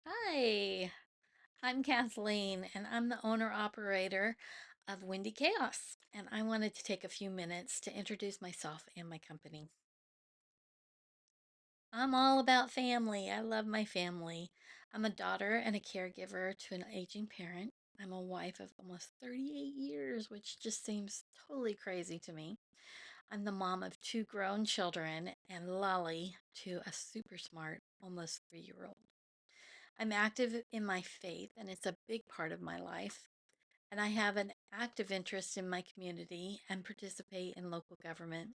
Hi, I'm Kathleen, and I'm the owner operator of Windy Chaos. And I wanted to take a few minutes to introduce myself and my company. I'm all about family. I love my family. I'm a daughter and a caregiver to an aging parent. I'm a wife of almost 38 years, which just seems totally crazy to me. I'm the mom of two grown children and Lolly to a super smart, almost 3-year old. I'm active in my faith, and it's a big part of my life. And I have an active interest in my community and participate in local government.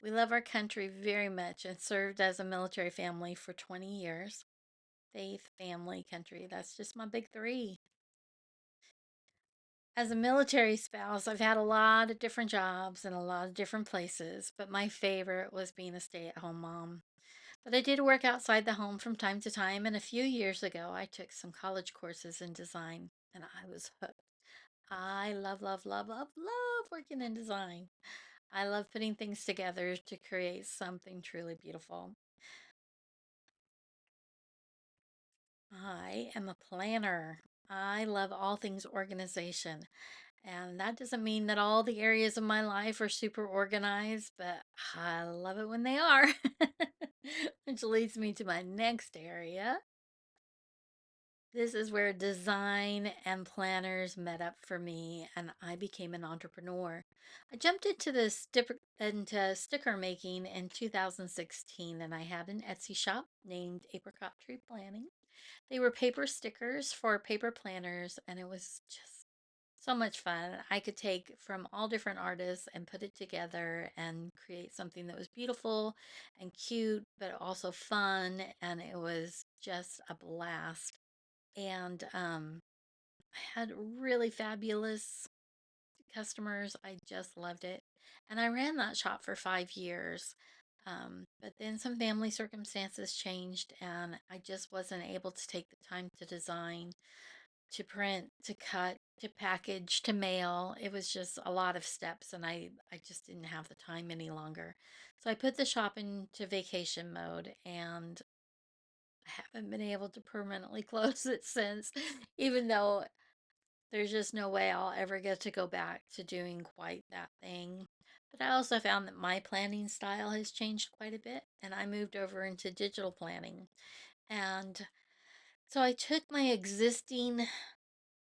We love our country very much and served as a military family for 20 years. Faith, family, country, that's just my big three. As a military spouse, I've had a lot of different jobs in a lot of different places, but my favorite was being a stay at home mom. But I did work outside the home from time to time, and a few years ago, I took some college courses in design, and I was hooked. I love, love, love, love, love working in design. I love putting things together to create something truly beautiful. I am a planner. I love all things organization. And that doesn't mean that all the areas of my life are super organized, but I love it when they are. Which leads me to my next area. This is where design and planners met up for me, and I became an entrepreneur. I jumped into sticker making in 2016, and I had an Etsy shop named Apricot Tree Planning. They were paper stickers for paper planners, and it was just so much fun. I could take from all different artists and put it together and create something that was beautiful and cute, but also fun, and it was just a blast. And I had really fabulous customers. I just loved it. And I ran that shop for 5 years. But then some family circumstances changed, and I just wasn't able to take the time to design, to print, to cut, to package, to mail. It was just a lot of steps, and I just didn't have the time any longer. So I put the shop into vacation mode, and I haven't been able to permanently close it since, even though there's just no way I'll ever get to go back to doing quite that thing. But I also found that my planning style has changed quite a bit, and I moved over into digital planning. And so I took my existing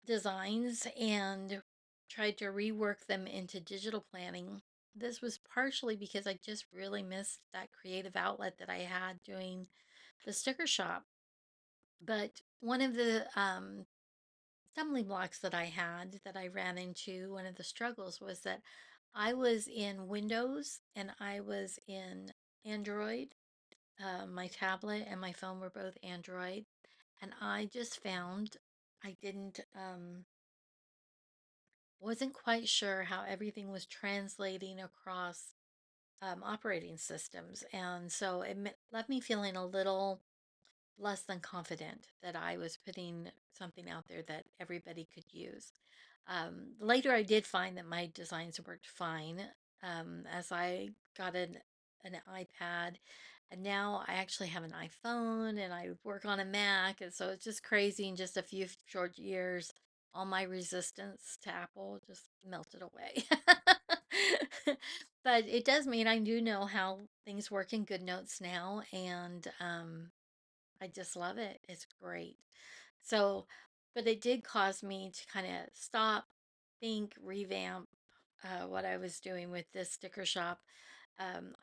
designs and tried to rework them into digital planning. This was partially because I just really missed that creative outlet that I had doing the sticker shop. But one of the stumbling blocks that I had that I ran into, one of the struggles was that I was in Windows and I was in Android. My tablet and my phone were both Android. And I just found I didn't, wasn't quite sure how everything was translating across operating systems. And so left me feeling a little less than confident that I was putting something out there that everybody could use. Later, I did find that my designs worked fine as I got an iPad, and now I actually have an iPhone and I work on a Mac, and so it's just crazy. In just a few short years, all my resistance to Apple just melted away. But it does mean I do know how things work in GoodNotes now, and I just love it. It's great. So, but it did cause me to kind of stop, think, revamp what I was doing with this sticker shop.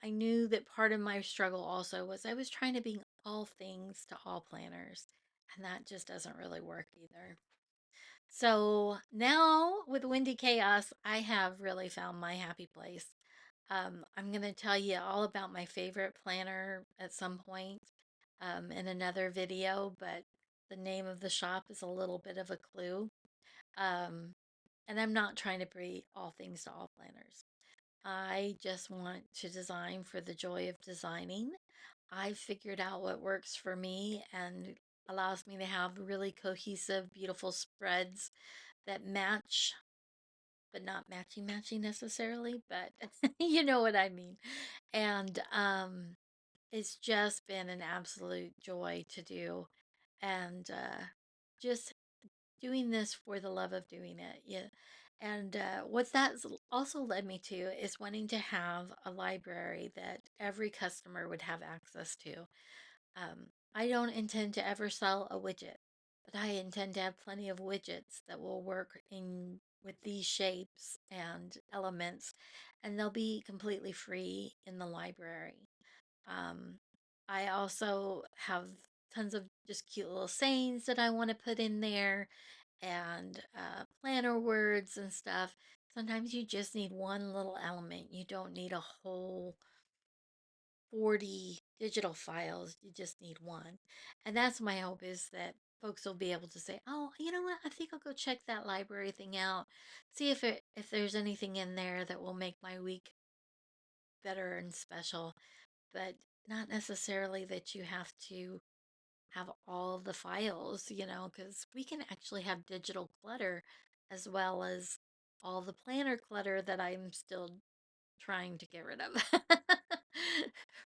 I knew that part of my struggle also was I was trying to be all things to all planners, and that just doesn't really work either. So now with Windy Chaos, I have really found my happy place. I'm going to tell you all about my favorite planner at some point in another video, but the name of the shop is a little bit of a clue. Um, and I'm not trying to be all things to all planners. I just want to design for the joy of designing. I figured out what works for me and allows me to have really cohesive, beautiful spreads that match, but not matchy necessarily, but you know what I mean. And it's just been an absolute joy to do. and just doing this for the love of doing it. Yeah. And what that's also led me to is wanting to have a library that every customer would have access to. I don't intend to ever sell a widget, but I intend to have plenty of widgets that will work in with these shapes and elements, and they'll be completely free in the library. Um, I also have tons of just cute little sayings that I want to put in there and planner words and stuff. Sometimes you just need one little element. You don't need a whole 40 digital files. You just need one. And that's my hope, is that folks will be able to say, "Oh, you know what? I think I'll go check that library thing out. See if there's anything in there that will make my week better and special." But not necessarily that you have to have all the files, because we can actually have digital clutter as well as all the planner clutter that I'm still trying to get rid of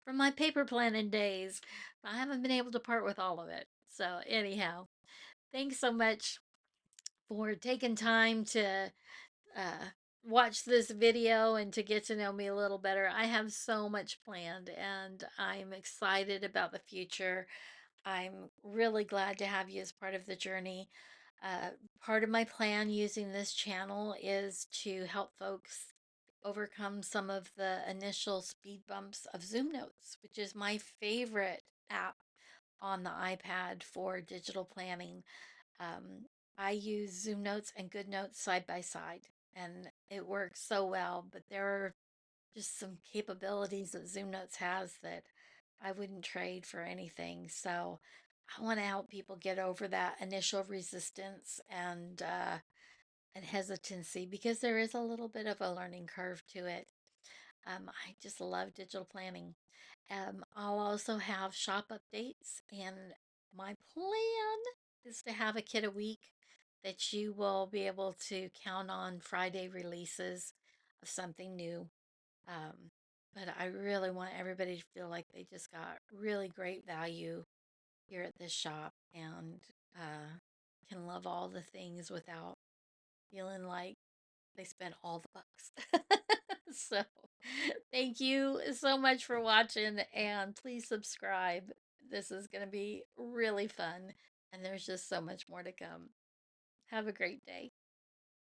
from my paper planning days. I haven't been able to part with all of it. So, anyhow, thanks so much for taking time to uh, watch this video and to get to know me a little better. I have so much planned and I'm excited about the future. I'm really glad to have you as part of the journey. Uh, Part of my plan using this channel is to help folks overcome some of the initial speed bumps of Zoomnotes, which is my favorite app on the iPad for digital planning. Um, I use Zoomnotes and GoodNotes side by side, and it works so well. But there are just some capabilities that Zoomnotes has that I wouldn't trade for anything. So I want to help people get over that initial resistance and hesitancy, because there is a little bit of a learning curve to it. I just love digital planning. I'll also have shop updates, and my plan is to have a kit a week that you will be able to count on Friday releases of something new. Um, but I really want everybody to feel like they just got really great value here at this shop, and can love all the things without feeling like they spent all the bucks. So, thank you so much for watching, and please subscribe. This is going to be really fun, and there's just so much more to come. Have a great day.